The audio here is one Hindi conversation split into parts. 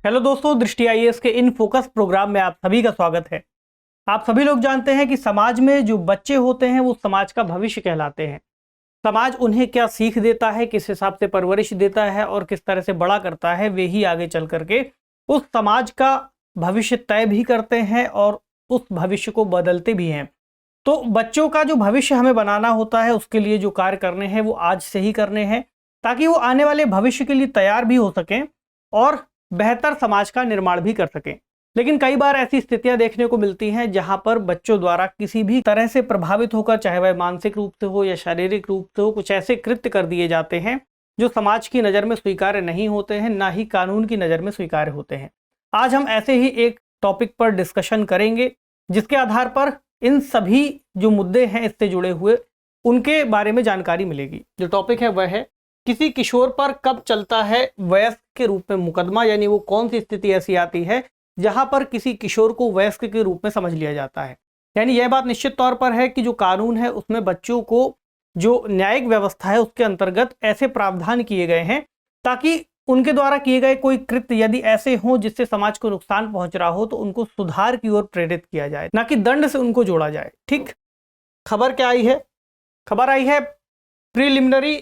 हेलो दोस्तों, दृष्टि आईएएस के इन फोकस प्रोग्राम में आप सभी का स्वागत है। आप सभी लोग जानते हैं कि समाज में जो बच्चे होते हैं वो समाज का भविष्य कहलाते हैं। समाज उन्हें क्या सीख देता है, किस हिसाब से परवरिश देता है और किस तरह से बड़ा करता है, वे ही आगे चल करके उस समाज का भविष्य तय भी करते हैं और उस भविष्य को बदलते भी हैं। तो बच्चों का जो भविष्य हमें बनाना होता है, उसके लिए जो कार्य करने हैं वो आज से ही करने हैं, ताकि वो आने वाले भविष्य के लिए तैयार भी हो सकें और बेहतर समाज का निर्माण भी कर सकें। लेकिन कई बार ऐसी स्थितियां देखने को मिलती हैं जहां पर बच्चों द्वारा किसी भी तरह से प्रभावित होकर, चाहे वह मानसिक रूप से हो या शारीरिक रूप से हो, कुछ ऐसे कृत्य कर दिए जाते हैं जो समाज की नज़र में स्वीकार्य नहीं होते हैं, ना ही कानून की नज़र में स्वीकार्य होते हैं। आज हम ऐसे ही एक टॉपिक पर डिस्कशन करेंगे जिसके आधार पर इन सभी जो मुद्दे हैं इससे जुड़े हुए, उनके बारे में जानकारी मिलेगी। जो टॉपिक है वह है किसी किशोर पर कब चलता है वयस्क के रूप में मुकदमा, यानी वो कौन सी स्थिति ऐसी आती है जहां पर किसी किशोर को वयस्क के रूप में समझ लिया जाता है। यानी यह बात निश्चित तौर पर है कि जो कानून है उसमें बच्चों को जो न्यायिक व्यवस्था है उसके अंतर्गत ऐसे प्रावधान किए गए हैं ताकि उनके द्वारा किए गए कोई कृत्य यदि ऐसे हों जिससे समाज को नुकसान पहुंच रहा हो तो उनको सुधार की ओर प्रेरित किया जाए, ना कि दंड से उनको जोड़ा जाए। ठीक, खबर क्या आई है? खबर आई है preliminary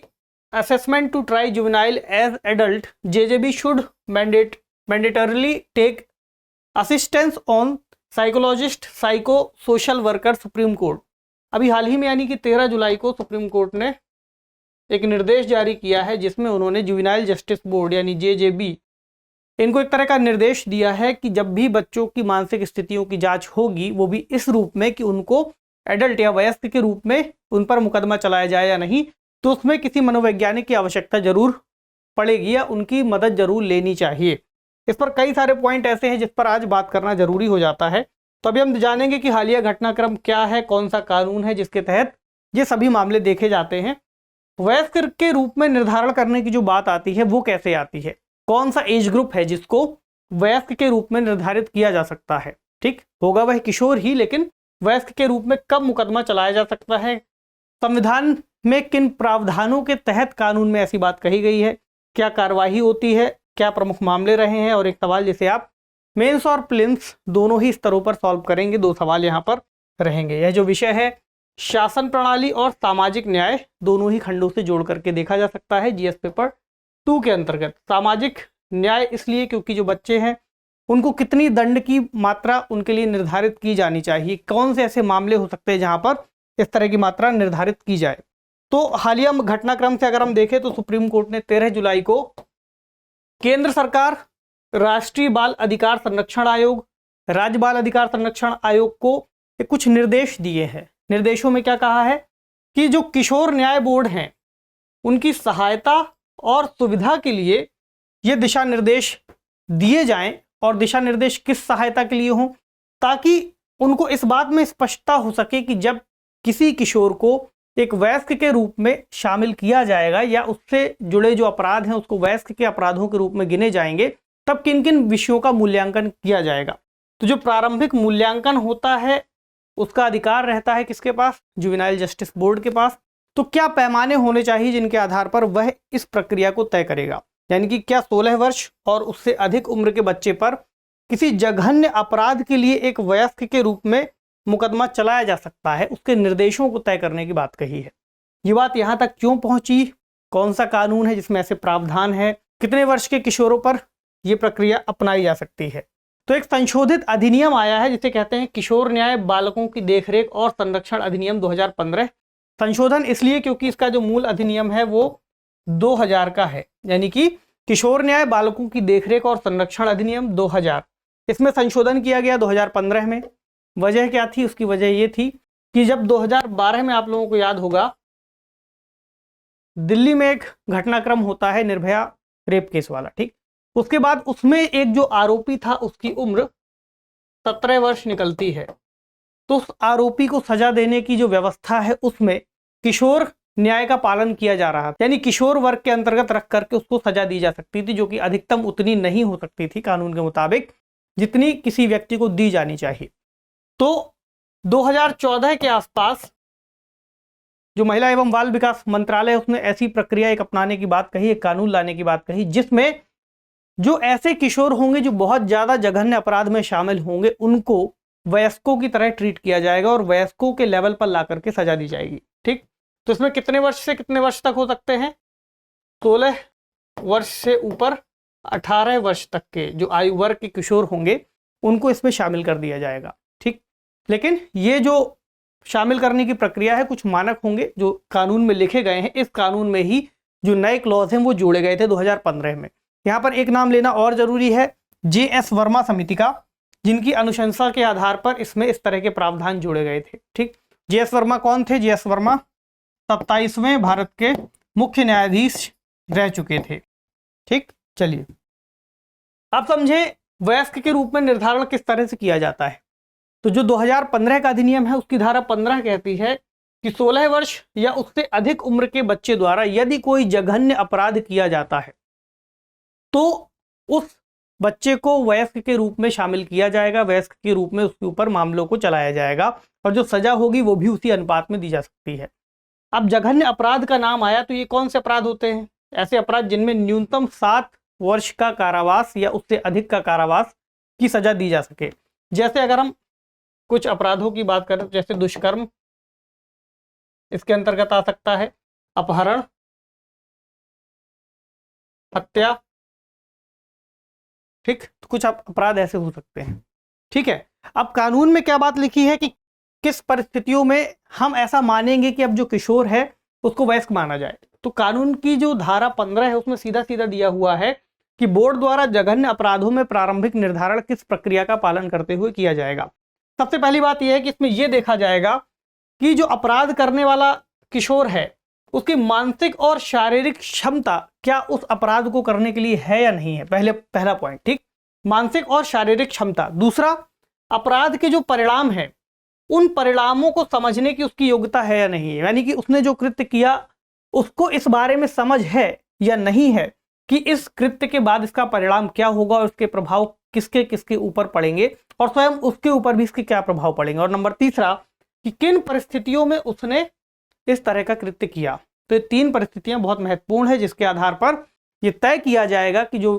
assessment to try juvenile as adult, JJB should mandatorily take assistance on psychologist, psycho social worker, supreme court. अभी हाल ही में यानी कि 13 जुलाई को सुप्रीम कोर्ट ने एक निर्देश जारी किया है जिसमें उन्होंने जुवेनाइल जस्टिस बोर्ड यानी JJB इनको एक तरह का निर्देश दिया है कि जब भी बच्चों की मानसिक स्थितियों की जांच होगी वो भी इस रूप में कि उनको एडल्ट या वयस्क के रूप में उन पर मुकदमा चलाया जाए या नहीं, तो उसमें किसी मनोवैज्ञानिक की आवश्यकता जरूर पड़ेगी या उनकी मदद जरूर लेनी चाहिए। इस पर कई सारे पॉइंट ऐसे हैं जिस पर आज बात करना जरूरी हो जाता है। तो अभी हम जानेंगे कि हालिया घटनाक्रम क्या है, कौन सा कानून है जिसके तहत ये सभी मामले देखे जाते हैं। वयस्क के रूप में निर्धारण करने की जो बात आती है वो कैसे आती है, कौन सा एज ग्रुप है जिसको वयस्क के रूप में निर्धारित किया जा सकता है। ठीक, होगा वह किशोर ही, लेकिन वयस्क के रूप में कब मुकदमा चलाया जा सकता है, संविधान में किन प्रावधानों के तहत कानून में ऐसी बात कही गई है, क्या कार्यवाही होती है, क्या प्रमुख मामले रहे हैं, और एक सवाल जिसे आप मेंस और प्रीलिम्स दोनों ही स्तरों पर सॉल्व करेंगे। 2 सवाल यहाँ पर रहेंगे। यह जो विषय है शासन प्रणाली और सामाजिक न्याय दोनों ही खंडों से जोड़ करके देखा जा सकता है जीएस पेपर 2 के अंतर्गत। सामाजिक न्याय इसलिए क्योंकि जो बच्चे हैं उनको कितनी दंड की मात्रा उनके लिए निर्धारित की जानी चाहिए, कौन से ऐसे मामले हो सकते हैं जहाँ पर इस तरह की मात्रा निर्धारित की जाए। तो हालिया घटनाक्रम से अगर हम देखें तो सुप्रीम कोर्ट ने 13 जुलाई को केंद्र सरकार, राष्ट्रीय बाल अधिकार संरक्षण आयोग, राज्य बाल अधिकार संरक्षण आयोग को कुछ निर्देश दिए हैं। निर्देशों में क्या कहा है कि जो किशोर न्याय बोर्ड हैं उनकी सहायता और सुविधा के लिए ये दिशा निर्देश दिए जाएं, और दिशा निर्देश किस सहायता के लिए हों, ताकि उनको इस बात में स्पष्टता हो सके कि जब किसी किशोर को एक वयस्क के रूप में शामिल किया जाएगा या उससे जुड़े जो अपराध हैं उसको वयस्क के अपराधों के रूप में गिने जाएंगे, तब किन किन विषयों का मूल्यांकन किया जाएगा। तो जो प्रारंभिक मूल्यांकन होता है उसका अधिकार रहता है किसके पास? जुवेनाइल जस्टिस बोर्ड के पास। तो क्या पैमाने होने चाहिए जिनके आधार पर वह इस प्रक्रिया को तय करेगा, यानी कि क्या 16 वर्ष और उससे अधिक उम्र के बच्चे पर किसी जघन्य अपराध के लिए एक वयस्क के रूप में मुकदमा चलाया जा सकता है, उसके निर्देशों को तय करने की बात कही है। ये बात यहाँ तक क्यों पहुंची, कौन सा कानून है जिसमें ऐसे प्रावधान है, कितने वर्ष के किशोरों पर यह प्रक्रिया अपनाई जा सकती है। तो एक संशोधित अधिनियम आया है जिसे कहते हैं किशोर न्याय बालकों की देखरेख और संरक्षण अधिनियम 2015। संशोधन इसलिए क्योंकि इसका जो मूल अधिनियम है वो 2000 का है, यानी कि किशोर न्याय बालकों की देखरेख और संरक्षण अधिनियम 2000। इसमें संशोधन किया गया 2015 में। वजह क्या थी? उसकी वजह ये थी कि जब 2012 में, आप लोगों को याद होगा, दिल्ली में एक घटनाक्रम होता है निर्भया रेप केस वाला। ठीक, उसके बाद उसमें एक जो आरोपी था उसकी उम्र 17 वर्ष निकलती है। तो उस आरोपी को सजा देने की जो व्यवस्था है उसमें किशोर न्याय का पालन किया जा रहा था, यानी किशोर वर्ग के अंतर्गत रख करके उसको सजा दी जा सकती थी, जो कि अधिकतम उतनी नहीं हो सकती थी कानून के मुताबिक जितनी किसी व्यक्ति को दी जानी चाहिए। तो 2014 के आसपास जो महिला एवं बाल विकास मंत्रालय उसने ऐसी प्रक्रिया एक अपनाने की बात कही, एक कानून लाने की बात कही जिसमें जो ऐसे किशोर होंगे जो बहुत ज्यादा जघन्य अपराध में शामिल होंगे उनको वयस्कों की तरह ट्रीट किया जाएगा और वयस्कों के लेवल पर ला करके सजा दी जाएगी। ठीक, तो इसमें कितने वर्ष से कितने वर्ष तक हो सकते हैं? 16 वर्ष से ऊपर 18 वर्ष तक के जो आयु वर्ग के किशोर होंगे उनको इसमें शामिल कर दिया जाएगा। ठीक, लेकिन ये जो शामिल करने की प्रक्रिया है, कुछ मानक होंगे जो कानून में लिखे गए हैं। इस कानून में ही जो नए क्लॉज हैं वो जोड़े गए थे 2015 में। यहाँ पर एक नाम लेना और जरूरी है, JS वर्मा समिति का, जिनकी अनुशंसा के आधार पर इसमें इस तरह के प्रावधान जोड़े गए थे। ठीक, JS वर्मा कौन थे? JS वर्मा 27वें भारत के मुख्य न्यायाधीश रह चुके थे। ठीक, चलिए आप समझे वयस्क के रूप में निर्धारण किस तरह से किया जाता है। तो जो 2015 का अधिनियम है उसकी धारा 15 कहती है कि 16 वर्ष या उससे अधिक उम्र के बच्चे द्वारा यदि कोई जघन्य अपराध किया जाता है तो उस बच्चे को वयस्क के रूप में शामिल किया जाएगा, वयस्क के रूप में उसके ऊपर मामलों को चलाया जाएगा और जो सजा होगी वो भी उसी अनुपात में दी जा सकती है। अब जघन्य अपराध का नाम आया तो ये कौन से अपराध होते हैं? ऐसे अपराध जिनमें न्यूनतम 7 वर्ष का कारावास या उससे अधिक का कारावास की सजा दी जा सके। जैसे अगर हम कुछ अपराधों की बात करें, जैसे दुष्कर्म इसके अंतर्गत आ सकता है, अपहरण, हत्या। ठीक, तो कुछ अपराध ऐसे हो सकते हैं। ठीक है, अब कानून में क्या बात लिखी है कि किस परिस्थितियों में हम ऐसा मानेंगे कि अब जो किशोर है उसको वयस्क माना जाए। तो कानून की जो धारा 15 है उसमें सीधा सीधा दिया हुआ है कि बोर्ड द्वारा जघन्य अपराधों में प्रारंभिक निर्धारण किस प्रक्रिया का पालन करते हुए किया जाएगा। सबसे पहली बात यह है कि इसमें यह देखा जाएगा कि जो अपराध करने वाला किशोर है उसकी मानसिक और शारीरिक क्षमता क्या उस अपराध को करने के लिए है या नहीं है। पहला पॉइंट। ठीक, मानसिक और शारीरिक क्षमता। दूसरा, अपराध के जो परिणाम है उन परिणामों को समझने की उसकी योग्यता है या नहीं है, यानी कि उसने जो कृत्य किया उसको इस बारे में समझ है या नहीं है कि इस कृत्य के बाद इसका परिणाम क्या होगा और उसके प्रभाव किसके किसके ऊपर पड़ेंगे और स्वयं उसके ऊपर भी इसके क्या प्रभाव पड़ेंगे। और नंबर तीसरा, कि किन परिस्थितियों में उसने इस तरह का कृत्य किया। तो ये 3 परिस्थितियां बहुत महत्वपूर्ण है जिसके आधार पर यह तय किया जाएगा कि जो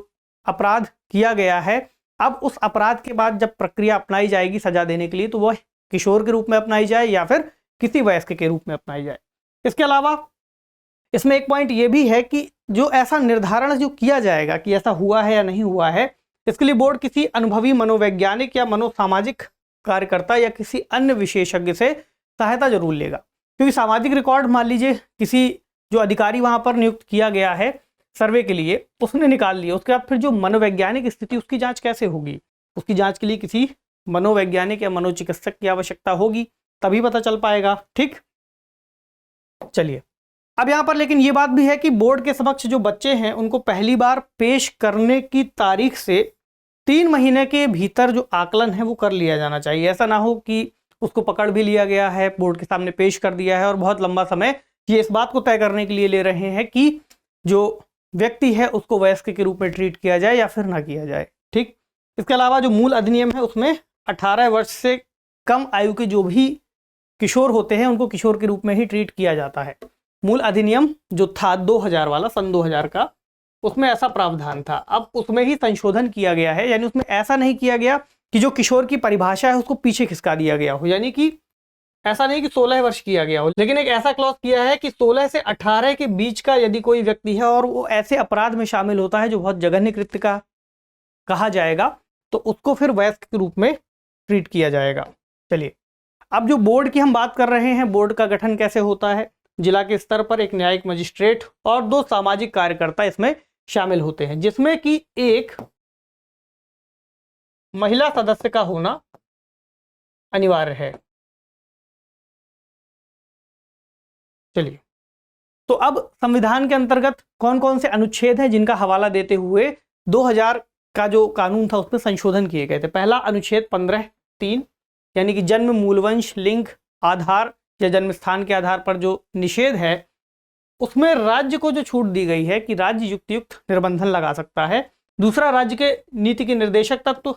अपराध किया गया है अब उस अपराध के बाद जब प्रक्रिया अपनाई जाएगी सजा देने के लिए तो वह किशोर के रूप में अपनाई जाए या फिर किसी वयस्क के रूप में अपनाई जाए। इसके अलावा इसमें एक पॉइंट यह भी है कि जो ऐसा निर्धारण जो किया जाएगा कि ऐसा हुआ है या नहीं हुआ है, इसके लिए बोर्ड किसी अनुभवी मनोवैज्ञानिक या मनोसामाजिक कार्यकर्ता या किसी अन्य विशेषज्ञ से सहायता जरूर लेगा। क्योंकि सामाजिक रिकॉर्ड मान लीजिए किसी जो अधिकारी वहां पर नियुक्त किया गया है सर्वे के लिए उसने निकाल लिया, उसके बाद फिर जो मनोवैज्ञानिक स्थिति उसकी जांच कैसे होगी, उसकी जांच के लिए किसी मनोवैज्ञानिक या मनोचिकित्सक की आवश्यकता होगी, तभी पता चल पाएगा। ठीक, चलिए अब यहां पर लेकिन ये बात भी है कि बोर्ड के समक्ष जो बच्चे हैं उनको पहली बार पेश करने की तारीख से 3 महीने के भीतर जो आकलन है वो कर लिया जाना चाहिए। ऐसा ना हो कि उसको पकड़ भी लिया गया है, बोर्ड के सामने पेश कर दिया है और बहुत लंबा समय ये इस बात को तय करने के लिए ले रहे हैं कि जो व्यक्ति है उसको वयस्क के रूप में ट्रीट किया जाए या फिर ना किया जाए। ठीक, इसके अलावा जो मूल अधिनियम है उसमें 18 वर्ष से कम आयु के जो भी किशोर होते हैं उनको किशोर के रूप में ही ट्रीट किया जाता है। मूल अधिनियम जो था 2000 वाला, सन 2000 का, उसमें ऐसा प्रावधान था। अब उसमें ही संशोधन किया गया है, यानी उसमें ऐसा नहीं किया गया कि जो किशोर की परिभाषा है उसको पीछे खिसका दिया गया हो, यानी कि ऐसा नहीं कि 16 वर्ष किया गया हो, लेकिन एक ऐसा क्लॉज किया है कि 16 से 18 के बीच का यदि कोई व्यक्ति है और वो ऐसे अपराध में शामिल होता है जो बहुत जघन्य कृत्य का कहा जाएगा तो उसको फिर वयस्क के रूप में ट्रीट किया जाएगा। चलिए अब जो बोर्ड की हम बात कर रहे हैं, बोर्ड का गठन कैसे होता है। जिला के स्तर पर एक न्यायिक मजिस्ट्रेट और 2 सामाजिक कार्यकर्ता इसमें शामिल होते हैं, जिसमें कि एक महिला सदस्य का होना अनिवार्य है। चलिए तो अब संविधान के अंतर्गत कौन कौन से अनुच्छेद हैं जिनका हवाला देते हुए 2000 का जो कानून था उसमें संशोधन किए गए थे। पहला अनुच्छेद 15(3) यानी कि जन्म, मूलवंश, लिंग, आधार या जन्म स्थान के आधार पर जो निषेध है उसमें राज्य को जो छूट दी गई है कि राज्य युक्तियुक्त निर्बंधन लगा सकता है। दूसरा, राज्य के नीति के निर्देशक तत्व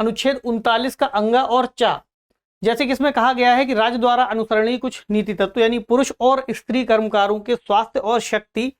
अनुच्छेद 39 का अंगा और चा, जैसे कि इसमें कहा गया है कि राज्य द्वारा अनुसरणीय कुछ नीति तत्व यानी पुरुष और स्त्री कर्मकारों के स्वास्थ्य और शक्ति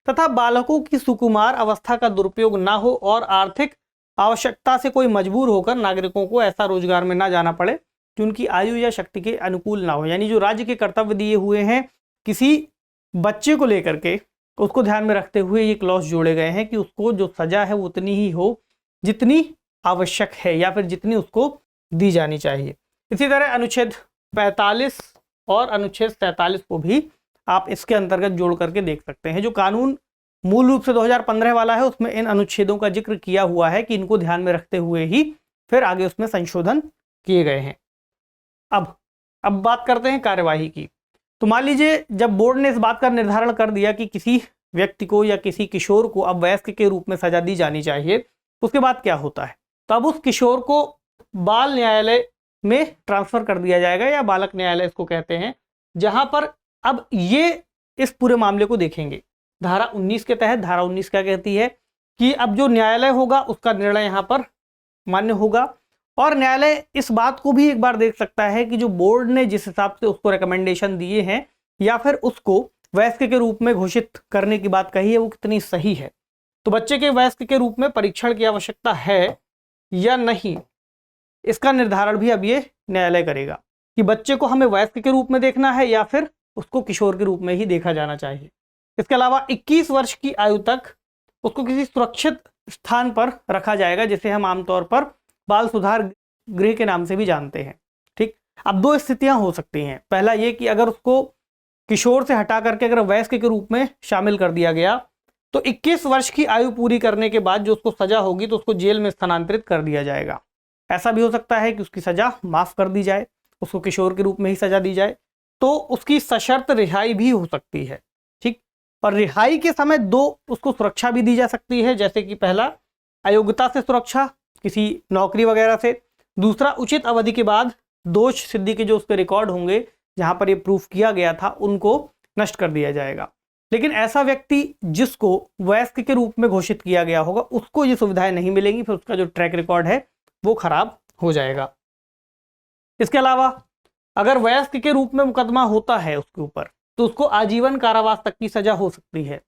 तथा बालकों की सुकुमार अवस्था का दुरुपयोग न हो और आर्थिक आवश्यकता से कोई मजबूर होकर नागरिकों को ऐसा रोजगार में ना जाना पड़े कि उनकी आयु या शक्ति के अनुकूल ना हो। यानी जो राज्य के कर्तव्य दिए हुए हैं किसी बच्चे को लेकर के, उसको ध्यान में रखते हुए ये क्लॉज जोड़े गए हैं कि उसको जो सजा है वो उतनी ही हो जितनी आवश्यक है या फिर जितनी उसको दी जानी चाहिए। इसी तरह अनुच्छेद 45 और अनुच्छेद 47 को भी आप इसके अंतर्गत जोड़ करके देख सकते हैं। जो कानून मूल रूप से 2015 वाला है उसमें इन अनुच्छेदों का जिक्र किया हुआ है कि इनको ध्यान में रखते हुए ही फिर आगे उसमें संशोधन किए गए हैं। अब बात करते हैं कार्यवाही की। तो मान लीजिए जब बोर्ड ने इस बात का निर्धारण कर दिया कि किसी व्यक्ति को या किसी किशोर को अब वयस्क के रूप में सजा दी जानी चाहिए, उसके बाद क्या होता है? तब उस किशोर को बाल न्यायालय में ट्रांसफर कर दिया जाएगा या बालक न्यायालय इसको कहते हैं, जहां पर अब ये इस पूरे मामले को देखेंगे। धारा 19 के तहत धारा 19 क्या कहती है कि अब जो न्यायालय होगा उसका निर्णय यहाँ पर मान्य होगा और न्यायालय इस बात को भी एक बार देख सकता है कि जो बोर्ड ने जिस हिसाब से उसको रिकमेंडेशन दिए हैं या फिर उसको वयस्क के रूप में घोषित करने की बात कही है वो कितनी सही है। तो बच्चे के वयस्क के रूप में परीक्षण की आवश्यकता है या नहीं, इसका निर्धारण भी अब ये न्यायालय करेगा कि बच्चे को हमें वयस्क के रूप में देखना है या फिर उसको किशोर के रूप में ही देखा जाना चाहिए। इसके अलावा 21 वर्ष की आयु तक उसको किसी सुरक्षित स्थान पर रखा जाएगा, जिसे हम आमतौर पर बाल सुधार गृह के नाम से भी जानते हैं। ठीक, अब दो स्थितियां हो सकती हैं। पहला ये कि अगर उसको किशोर से हटा करके अगर वयस्क के रूप में शामिल कर दिया गया तो 21 वर्ष की आयु पूरी करने के बाद जो उसको सजा होगी तो उसको जेल में स्थानांतरित कर दिया जाएगा। ऐसा भी हो सकता है कि उसकी सजा माफ कर दी जाए, उसको किशोर के रूप में ही सजा दी जाए, तो उसकी सशर्त रिहाई भी हो सकती है। ठीक, और रिहाई के समय दो उसको सुरक्षा भी दी जा सकती है, जैसे कि पहला अयोग्यता से सुरक्षा किसी नौकरी वगैरह से, दूसरा उचित अवधि के बाद दोष सिद्धि के जो उसके रिकॉर्ड होंगे जहां पर ये प्रूफ किया गया था उनको नष्ट कर दिया जाएगा। लेकिन ऐसा व्यक्ति जिसको वयस्क के रूप में घोषित किया गया होगा उसको ये सुविधाएं नहीं मिलेंगी, फिर उसका जो ट्रैक रिकॉर्ड है वो खराब हो जाएगा। इसके अलावा अगर वयस्क के रूप में मुकदमा होता है उसके ऊपर तो उसको आजीवन कारावास तक की सजा हो सकती है।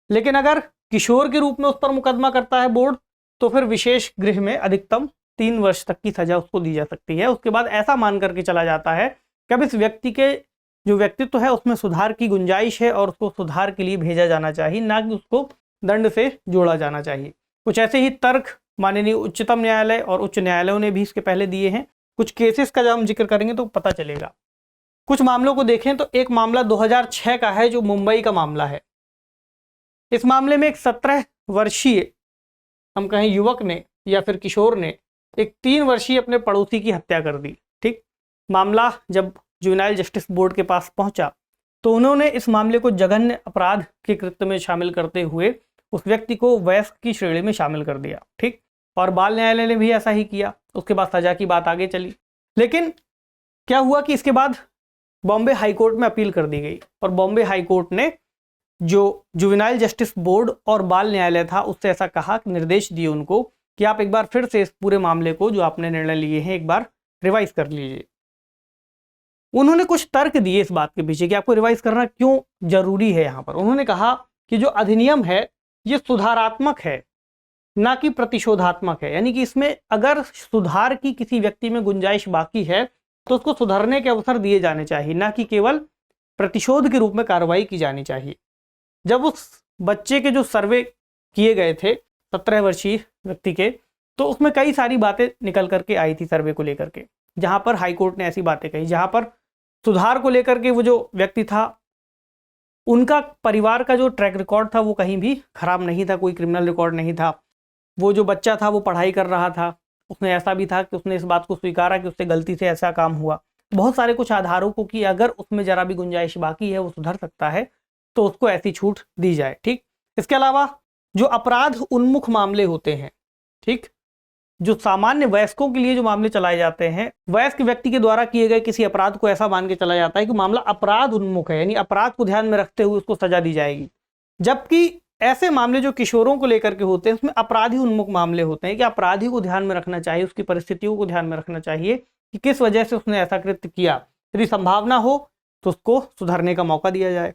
लेकिन अगर किशोर के रूप में उस पर मुकदमा करता है बोर्ड तो फिर विशेष गृह में अधिकतम 3 वर्ष तक की सजा उसको दी जा सकती है। उसके बाद ऐसा मान करके चला जाता है कि अब इस व्यक्ति के जो व्यक्तित्व है उसमें सुधार की गुंजाइश है और उसको सुधार के लिए भेजा जाना चाहिए, ना कि उसको दंड से जोड़ा जाना चाहिए। कुछ ऐसे ही तर्क माननीय उच्चतम न्यायालय और उच्च न्यायालयों ने भी इसके पहले दिए हैं। कुछ केसेस का जब हम जिक्र करेंगे तो पता चलेगा। कुछ मामलों को देखें तो एक मामला 2006 का है जो मुंबई का मामला है। इस मामले में एक 17 वर्षीय हम कहें युवक ने या फिर किशोर ने एक 3 वर्षीय अपने पड़ोसी की हत्या कर दी। ठीक, मामला जब जुवेनाइल जस्टिस बोर्ड के पास पहुंचा तो उन्होंने इस मामले को जघन्य अपराध के कृत्य में शामिल करते हुए उस व्यक्ति को वयस्क की श्रेणी में शामिल कर दिया। ठीक, और बाल न्यायालय ने भी ऐसा ही किया। उसके बाद सजा की बात आगे चली, लेकिन क्या हुआ कि इसके बाद बॉम्बे हाई कोर्ट में अपील कर दी गई और बॉम्बे हाई कोर्ट ने जो जुवेनाइल जस्टिस बोर्ड और बाल न्यायालय था उससे ऐसा कहा, निर्देश दिए उनको कि आप एक बार फिर से इस पूरे मामले को जो आपने निर्णय लिए हैं एक बार रिवाइज कर लीजिए। उन्होंने कुछ तर्क दिए इस बात के पीछे कि आपको रिवाइज करना क्यों जरूरी है। यहाँ पर उन्होंने कहा कि जो अधिनियम है ये सुधारात्मक है ना कि प्रतिशोधात्मक है, यानी कि इसमें अगर सुधार की किसी व्यक्ति में गुंजाइश बाकी है तो उसको सुधरने के अवसर दिए जाने चाहिए, ना कि केवल प्रतिशोध के रूप में कार्रवाई की जानी चाहिए। जब उस बच्चे के जो सर्वे किए गए थे 17 वर्षीय व्यक्ति के, तो उसमें कई सारी बातें निकल करके आई थी सर्वे को लेकर के, जहां पर हाई कोर्ट ने ऐसी बातें कही, जहां पर सुधार को लेकर के वो जो व्यक्ति था उनका परिवार का जो ट्रैक रिकॉर्ड था वो कहीं भी खराब नहीं था, कोई क्रिमिनल रिकॉर्ड नहीं था। वो जो बच्चा था वो पढ़ाई कर रहा था, उसने ऐसा भी था कि उसने इस बात को स्वीकारा कि उससे गलती से ऐसा काम हुआ। बहुत सारे कुछ आधारों को कि अगर उसमें जरा भी गुंजाइश बाकी है वो सुधर सकता है तो उसको ऐसी छूट दी जाए। ठीक, इसके अलावा जो अपराध उन्मुख मामले होते हैं, ठीक, जो सामान्य वयस्कों के लिए जो मामले चलाए जाते हैं, वयस्क व्यक्ति के द्वारा किए गए किसी अपराध को ऐसा मान के चला जाता है कि मामला अपराध उन्मुख है, यानी अपराध को ध्यान में रखते हुए उसको सजा दी जाएगी। जबकि ऐसे मामले जो किशोरों को लेकर के होते हैं उसमें अपराधी उन्मुख मामले होते हैं कि अपराधी को ध्यान में रखना चाहिए, उसकी परिस्थितियों को ध्यान में रखना चाहिए कि किस वजह से उसने ऐसा कृत्य किया। यदि संभावना हो तो उसको सुधरने का मौका दिया जाए।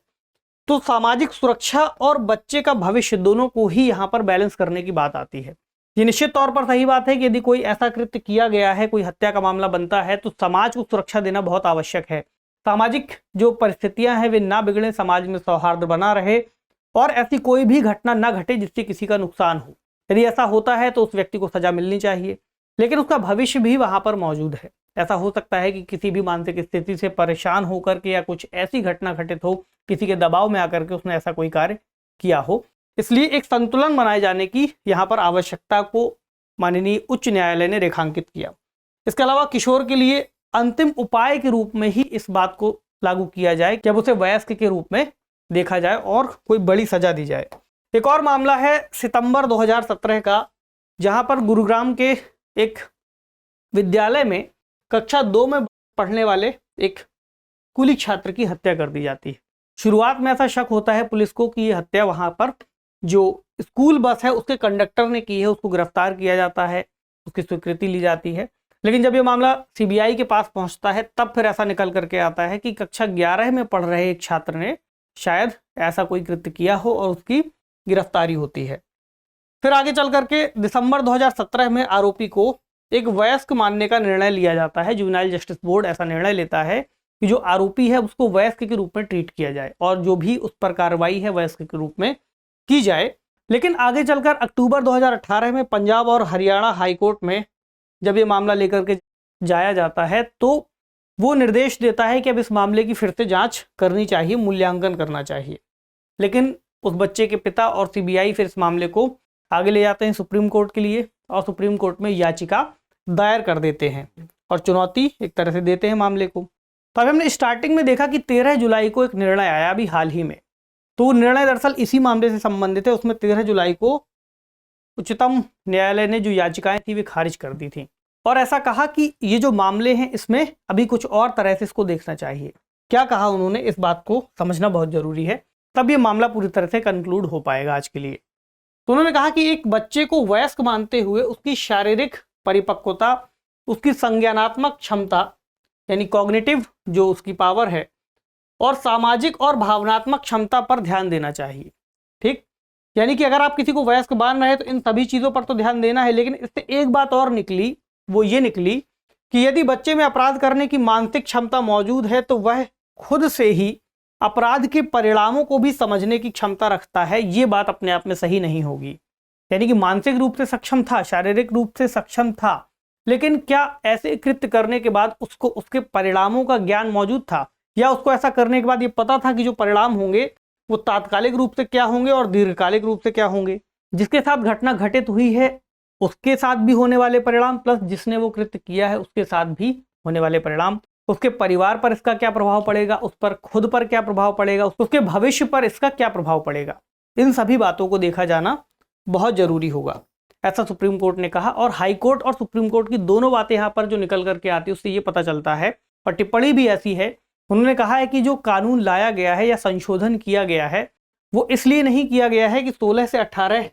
तो सामाजिक सुरक्षा और बच्चे का भविष्य दोनों को ही यहाँ पर बैलेंस करने की बात आती है। ये निश्चित तौर पर सही बात है कि यदि कोई ऐसा कृत्य किया गया है, कोई हत्या का मामला बनता है, तो समाज को सुरक्षा देना बहुत आवश्यक है। सामाजिक जो परिस्थितियां हैं वे ना बिगड़े, समाज में सौहार्द बना रहे और ऐसी कोई भी घटना ना घटे जिससे किसी का नुकसान हो। यदि ऐसा होता है तो उस व्यक्ति को सजा मिलनी चाहिए, लेकिन उसका भविष्य भी वहां पर मौजूद है। ऐसा हो सकता है कि किसी भी मानसिक स्थिति से परेशान होकर के या कुछ ऐसी घटना घटित हो, किसी के दबाव में आकर के उसने ऐसा कोई कार्य किया हो। इसलिए एक संतुलन बनाए जाने की यहाँ पर आवश्यकता को माननीय उच्च न्यायालय ने रेखांकित किया। इसके अलावा किशोर के लिए अंतिम उपाय के रूप में ही इस बात को लागू किया जाए कि अब उसे वयस्क के रूप में देखा जाए और कोई बड़ी सजा दी जाए। एक और मामला है सितंबर 2017 का, जहां पर गुरुग्राम के एक विद्यालय में कक्षा 2 में पढ़ने वाले एक स्कूली छात्र की हत्या कर दी जाती है। शुरुआत में ऐसा शक होता है पुलिस को कि ये हत्या वहां पर जो स्कूल बस है उसके कंडक्टर ने की है, उसको गिरफ्तार किया जाता है, उसकी स्वीकृति ली जाती है। लेकिन जब ये मामला सीबीआई के पास पहुंचता है तब फिर ऐसा निकल करके आता है कि कक्षा 11 में पढ़ रहे एक छात्र ने शायद ऐसा कोई कृत्य किया हो और उसकी गिरफ्तारी होती है। फिर आगे चल करके दिसंबर 2017 में आरोपी को एक वयस्क मानने का निर्णय लिया जाता है। जुवेनाइल जस्टिस बोर्ड ऐसा निर्णय लेता है कि जो आरोपी है उसको वयस्क के रूप में ट्रीट किया जाए और जो भी उस पर कार्रवाई है वयस्क के रूप में की जाए। लेकिन आगे चलकर अक्टूबर 2018 में पंजाब और हरियाणा हाईकोर्ट में जब ये मामला लेकर के जाया जाता है तो वो निर्देश देता है कि अब इस मामले की फिर से जांच करनी चाहिए, मूल्यांकन करना चाहिए। लेकिन उस बच्चे के पिता और सीबीआई फिर इस मामले को आगे ले जाते हैं सुप्रीम कोर्ट के लिए और सुप्रीम कोर्ट में याचिका दायर कर देते हैं और चुनौती एक तरह से देते हैं मामले को। तो अभी हमने स्टार्टिंग में देखा कि 13 जुलाई को एक निर्णय आया अभी हाल ही में, तो निर्णय दरअसल इसी मामले से संबंधित है। उसमें 13 जुलाई को उच्चतम न्यायालय ने जो याचिकाएं थी वे खारिज कर दी थी और ऐसा कहा कि ये जो मामले हैं इसमें अभी कुछ और तरह से इसको देखना चाहिए। क्या कहा उन्होंने, इस बात को समझना बहुत जरूरी है, तब ये मामला पूरी तरह से कंक्लूड हो पाएगा आज के लिए। तो उन्होंने कहा कि एक बच्चे को वयस्क मानते हुए उसकी शारीरिक परिपक्वता, उसकी संज्ञानात्मक क्षमता यानी कॉग्निटिव जो उसकी पावर है और सामाजिक और भावनात्मक क्षमता पर ध्यान देना चाहिए। ठीक, यानी कि अगर आप किसी को वयस्क मान रहे हैं तो इन सभी चीज़ों पर तो ध्यान देना है। लेकिन इससे एक बात और निकली, वो ये निकली कि यदि बच्चे में अपराध करने की मानसिक क्षमता मौजूद है तो वह खुद से ही अपराध के परिणामों को भी समझने की क्षमता रखता है। ये बात अपने आप में सही नहीं होगी। यानी कि मानसिक रूप से सक्षम था, शारीरिक रूप से सक्षम था, लेकिन क्या ऐसे कृत्य करने के बाद उसको उसके परिणामों का ज्ञान मौजूद था, या उसको ऐसा करने के बाद ये पता था कि जो परिणाम होंगे वो तात्कालिक रूप से क्या होंगे और दीर्घकालिक रूप से क्या होंगे। जिसके साथ घटना घटित हुई है उसके साथ भी होने वाले परिणाम प्लस जिसने वो कृत्य किया है उसके साथ भी होने वाले परिणाम, उसके परिवार पर इसका क्या प्रभाव पड़ेगा, उस पर खुद पर क्या प्रभाव पड़ेगा, उसके भविष्य पर इसका क्या प्रभाव पड़ेगा, इन सभी बातों को देखा जाना बहुत जरूरी होगा, ऐसा सुप्रीम कोर्ट ने कहा। और हाई कोर्ट और सुप्रीम कोर्ट की दोनों बातें यहाँ पर जो निकल करके आती है उससे ये पता चलता है, और टिप्पणी भी ऐसी है, उन्होंने कहा है कि जो कानून लाया गया है या संशोधन किया गया है वो इसलिए नहीं किया गया है कि 16 से 18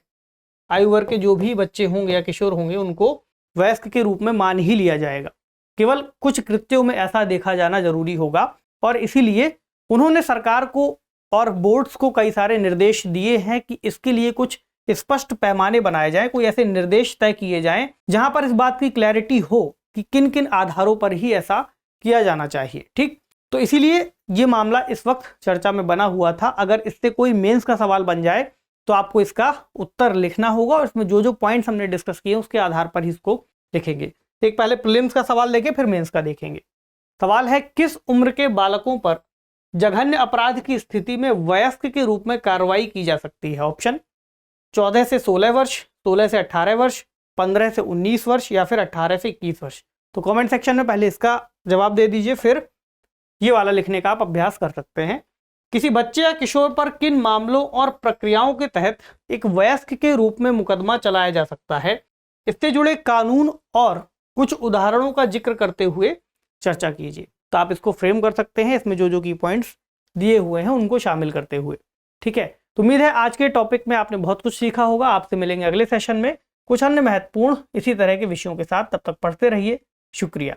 आयु वर्ग के जो भी बच्चे होंगे या किशोर होंगे उनको वयस्क के रूप में मान ही लिया जाएगा। केवल कुछ कृत्यों में ऐसा देखा जाना जरूरी होगा और इसीलिए उन्होंने सरकार को और बोर्ड्स को कई सारे निर्देश दिए हैं कि इसके लिए कुछ स्पष्ट पैमाने बनाए जाएं, कोई ऐसे निर्देश तय किए जाएं जहां पर इस बात की क्लैरिटी हो कि किन किन आधारों पर ही ऐसा किया जाना चाहिए। ठीक, तो इसीलिए ये मामला इस वक्त चर्चा में बना हुआ था। अगर इससे कोई मेंस का सवाल बन जाए तो आपको इसका उत्तर लिखना होगा और इसमें जो जो पॉइंट्स हमने डिस्कस किए उसके आधार पर ही इसको लिखेंगे। एक पहले प्रीलिम्स का सवाल लेके फिर मेंस का देखेंगे। सवाल है, किस उम्र के बालकों पर जघन्य अपराध की स्थिति में वयस्क के रूप में कार्रवाई की जा सकती है? ऑप्शन 14 से 16 वर्ष, 16 से 18 वर्ष, 15 से 19 वर्ष या फिर 18 से 21 वर्ष। तो कमेंट सेक्शन में पहले इसका जवाब दे दीजिए, फिर ये वाला लिखने का आप अभ्यास कर सकते हैं। किसी बच्चे या किशोर पर किन मामलों और प्रक्रियाओं के तहत एक वयस्क के रूप में मुकदमा चलाया जा सकता है? इससे जुड़े कानून और कुछ उदाहरणों का जिक्र करते हुए चर्चा कीजिए। तो आप इसको फ्रेम कर सकते हैं, इसमें जो जो की पॉइंट्स दिए हुए हैं उनको शामिल करते हुए। ठीक है, तो उम्मीद है आज के टॉपिक में आपने बहुत कुछ सीखा होगा। आपसे मिलेंगे अगले सेशन में कुछ अन्य महत्वपूर्ण इसी तरह के विषयों के साथ। तब तक पढ़ते रहिए। शुक्रिया।